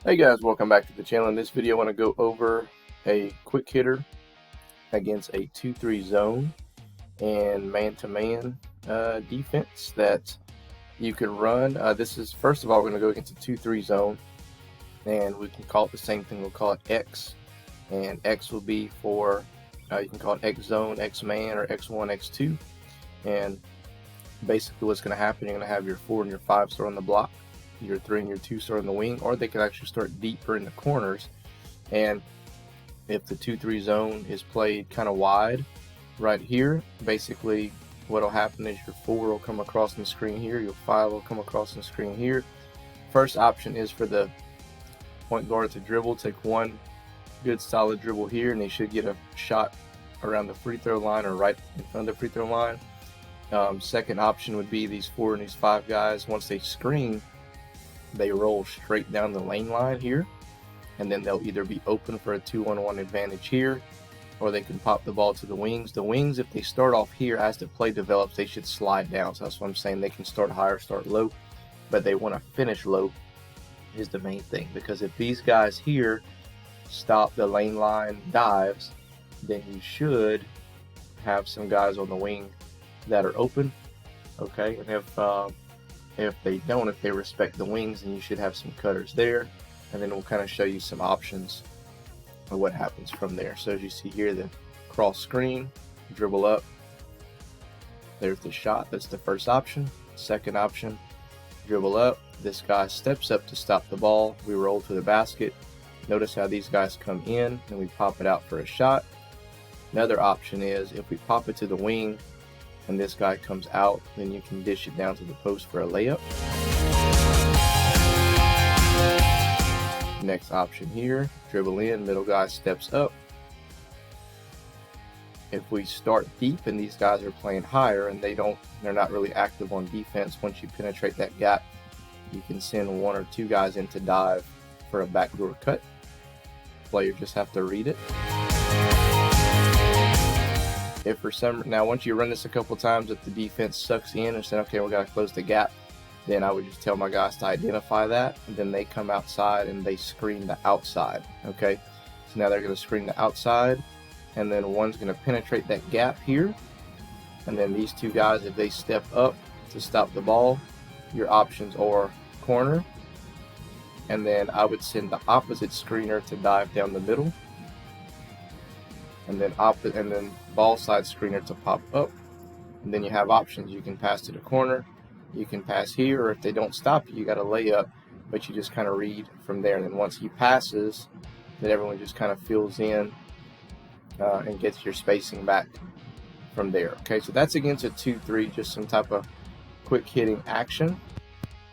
Hey guys, welcome back to the channel. In this video, I want to go over a quick hitter against a 2-3 zone and man-to-man defense that you can run. This is, first of all, we're going to go against a 2-3 zone, and we can call it the same thing. We'll call it X, and X will be for, you can call it X zone, X man, or X1, X2. And basically what's going to happen, you're going to have your 4 and your 5 start on the block, your 3 and your 2 start on the wing, or they can actually start deeper in the corners. And if the 2-3 zone is played kind of wide right here, basically what will happen is your 4 will come across the screen here, your 5 will come across the screen here. First option is for the point guard to dribble, take one good solid dribble here, and they should get a shot around the free throw line or right in front of the free throw line. Second option would be these 4 and these 5 guys, once they screen, they roll straight down the lane line here, and then they'll either be open for a 2-on-1 advantage here, or they can pop the ball to the wings. The wings, if they start off here, as the play develops, they should slide down. So that's what I'm saying. They can start high or start low, but they want to finish low is the main thing. Because if these guys here stop the lane line dives, then you should have some guys on the wing that are open. Okay, and if they don't, if they respect the wings, then you should have some cutters there. And then we'll kind of show you some options of what happens from there. So as you see here, the cross screen, dribble up. There's the shot. That's the first option. Second option, dribble up. This guy steps up to stop the ball. We roll to the basket. Notice how these guys come in and we pop it out for a shot. Another option is if we pop it to the wing and this guy comes out, then you can dish it down to the post for a layup. Next option here, dribble in, middle guy steps up. If we start deep and these guys are playing higher and they're not really active on defense, once you penetrate that gap, you can send 1 or 2 guys in to dive for a backdoor cut. Players just have to read it. If for some, now once you run this a couple times, if the defense sucks in and said, okay, we got to close the gap, then I would just tell my guys to identify that, and then they come outside and they screen the outside. Okay, so now they're going to screen the outside, and then one's going to penetrate that gap here, and then these 2 guys, if they step up to stop the ball, your options are corner, and then I would send the opposite screener to dive down the middle, and then ball side screener to pop up. And then you have options. You can pass to the corner, you can pass here, or if they don't stop you, you got to lay up, but you just kind of read from there. And then once he passes, then everyone just kind of fills in and gets your spacing back from there. Okay, so that's against a 2-3, just some type of quick hitting action.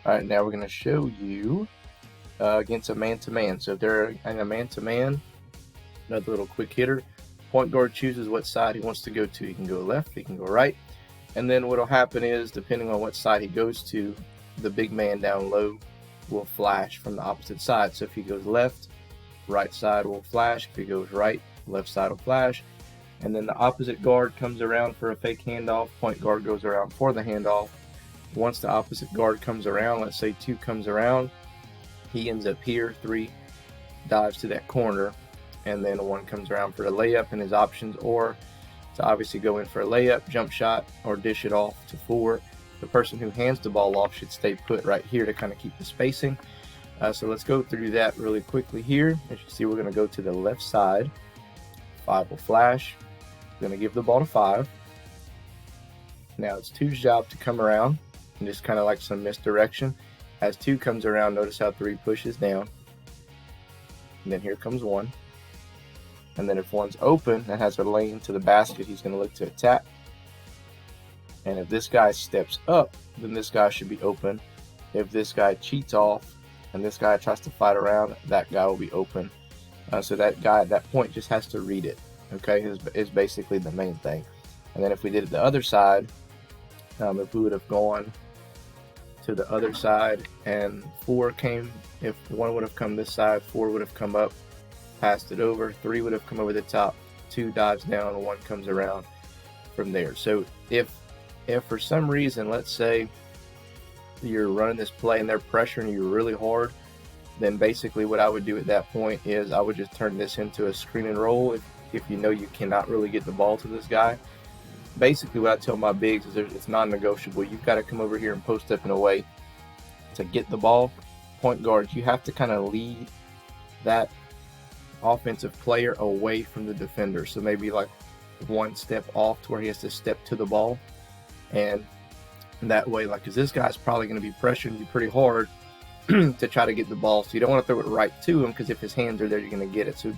All right, now we're going to show you against a man-to-man. So if they're in a man-to-man, another little quick hitter, point guard chooses what side he wants to go to. He can go left, he can go right. And then what will happen is, depending on what side he goes to, the big man down low will flash from the opposite side. So if he goes left, right side will flash. If he goes right, left side will flash. And then the opposite guard comes around for a fake handoff. Point guard goes around for the handoff. Once the opposite guard comes around, let's say 2 comes around, he ends up here, 3 dives to that corner, and then 1 comes around for a layup, and his options are to obviously go in for a layup, jump shot, or dish it off to 4. The person who hands the ball off should stay put right here to kind of keep the spacing. So let's go through that really quickly here. As you see, we're going to go to the left side. 5 will flash. We're going to give the ball to 5. Now it's 2's job to come around and just kind of like some misdirection. As 2 comes around, notice how 3 pushes down. And then here comes 1. And then if 1's open and has a lane to the basket, he's going to look to attack. And if this guy steps up, then this guy should be open. If this guy cheats off and this guy tries to fight around, that guy will be open. So that guy at that point just has to read it. Okay, is basically the main thing. And then if we did it the other side, if we would have gone to the other side and 4 came, if 1 would have come this side, 4 would have come up, passed it over, 3 would have come over the top, 2 dives down, and 1 comes around from there. So if for some reason, let's say you're running this play and they're pressuring you really hard, then basically what I would do at that point is I would just turn this into a screen and roll if you know you cannot really get the ball to this guy. Basically what I tell my bigs is it's non-negotiable. You've got to come over here and post up in a way to get the ball. Point guards, you have to kind of lead that offensive player away from the defender. So maybe like one step off to where he has to step to the ball. And that way, like, because this guy's probably going to be pressuring you pretty hard to try to get the ball. So you don't want to throw it right to him, because if his hands are there, you're going to get it. So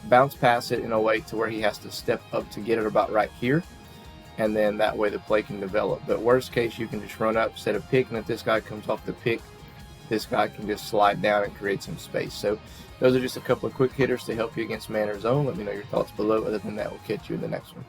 bounce pass it in a way to where he has to step up to get it about right here. And then that way the play can develop. But worst case, you can just run up instead of picking. If this guy comes off the pick, this guy can just slide down and create some space. So those are just a couple of quick hitters to help you against man or zone. Let me know your thoughts below. Other than that, we'll catch you in the next one.